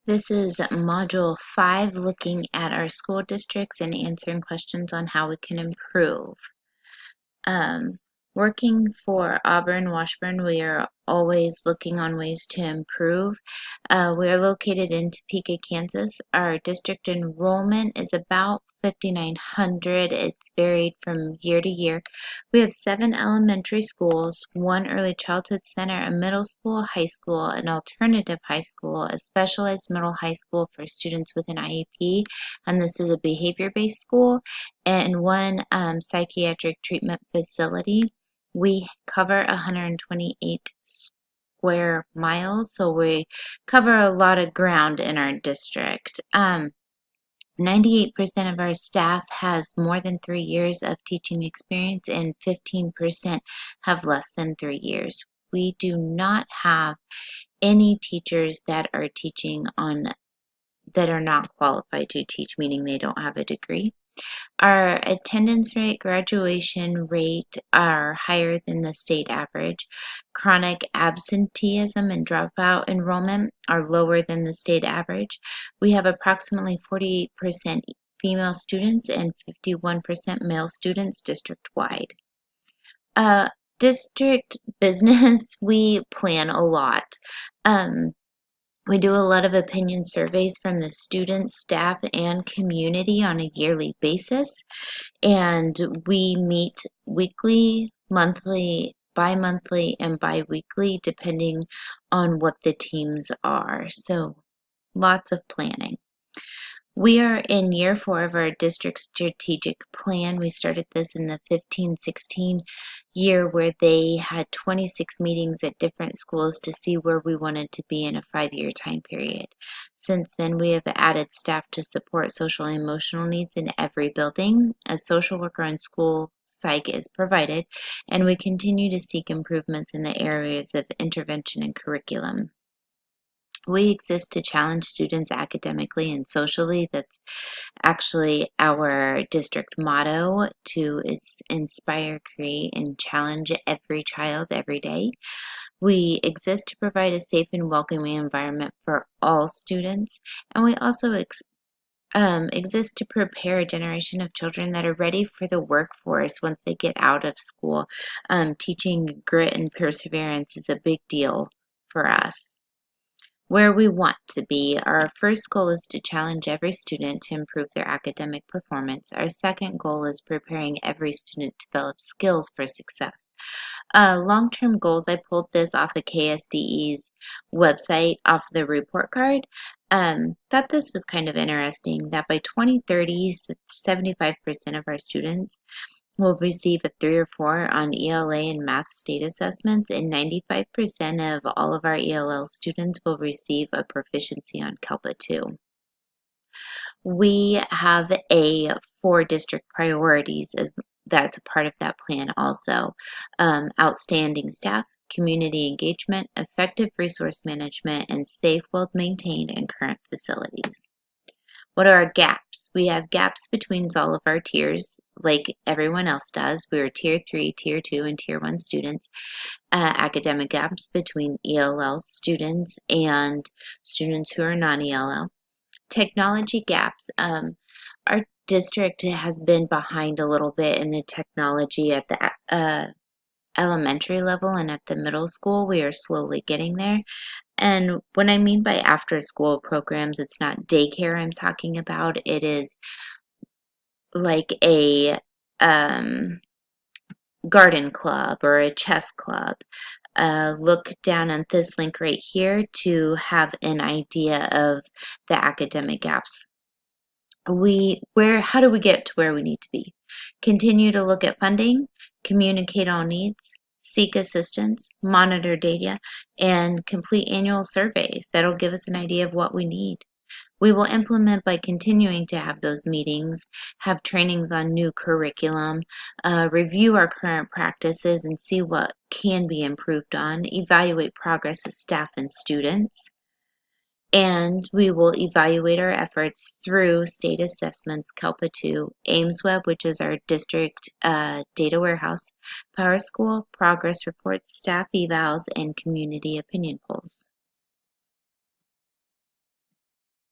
This is Module 5, looking at our school districts and answering questions on how we can improve. Um, Working for Auburn Washburn, we are always looking on ways to improve. We are located in Topeka, Kansas. Our district enrollment is about 5,900. It's varied from year to year. We have 7 elementary schools, 1 early childhood center, a middle school, high school, an alternative high school, a specialized middle high school for students with an IEP, and this is a behavior-based school, and 1 psychiatric treatment facility. We cover 128 square miles, so we cover a lot of ground in our district. 98% of our staff has more than 3 years of teaching experience, and 15% have less than 3 years. We do not have any teachers that are teaching on that are not qualified to teach, meaning they don't have a degree. Our attendance rate, graduation rate are higher than the state average. Chronic absenteeism and dropout enrollment are lower than the state average. We have approximately 48% female students and 51% male students district-wide. District business, we plan a lot. We do a lot of opinion surveys from the students, staff, and community on a yearly basis, and we meet weekly, monthly, bi-monthly, and bi-weekly depending on what the teams are. So lots of planning. We are in year 4 of our district strategic plan. We started this in the 15-16 year, where they had 26 meetings at different schools to see where we wanted to be in a 5-year time period. Since then, we have added staff to support social and emotional needs in every building. A social worker and school psych is provided, and we continue to seek improvements in the areas of intervention and curriculum. We exist to challenge students academically and socially. That's actually our district motto, to inspire, create, and challenge every child every day. We exist to provide a safe and welcoming environment for all students, and we also exist to prepare a generation of children that are ready for the workforce once they get out of school. Teaching grit and perseverance is a big deal for us. Where we want to be. Our first goal is to challenge every student to improve their academic performance. Our second goal is preparing every student to develop skills for success. Long-term goals, I pulled this off of KSDE's website, off the report card. Thought this was kind of interesting, that by 2030, 75% of our students will receive a 3 or 4 on ELA and math state assessments, and 95% of all of our ELL students will receive a proficiency on CALPA 2. We have 4 district priorities that's a part of that plan also. Outstanding staff, community engagement, effective resource management, and safe, well-maintained, and current facilities. What are our gaps? We have gaps between all of our tiers, like everyone else does. We're Tier 3, Tier 2, and Tier 1 students. Academic gaps between ELL students and students who are non-ELL. Technology gaps. Our district has been behind a little bit in the technology at the elementary level, and at the middle school we are slowly getting there. And when I mean by after school programs, it's not daycare I'm talking about. It is like a garden club or a chess club. Look down on this link right here to have an idea of the academic gaps. How do we get to where we need to be? Continue to look at funding, communicate all needs, seek assistance, monitor data, and complete annual surveys. That'll give us an idea of what we need. We will implement by continuing to have those meetings, have trainings on new curriculum, review our current practices and see what can be improved on, evaluate progress of staff and students, and we will evaluate our efforts through state assessments, CALPA 2, AIMSWeb, which is our district data warehouse, PowerSchool, progress reports, staff evals, and community opinion polls.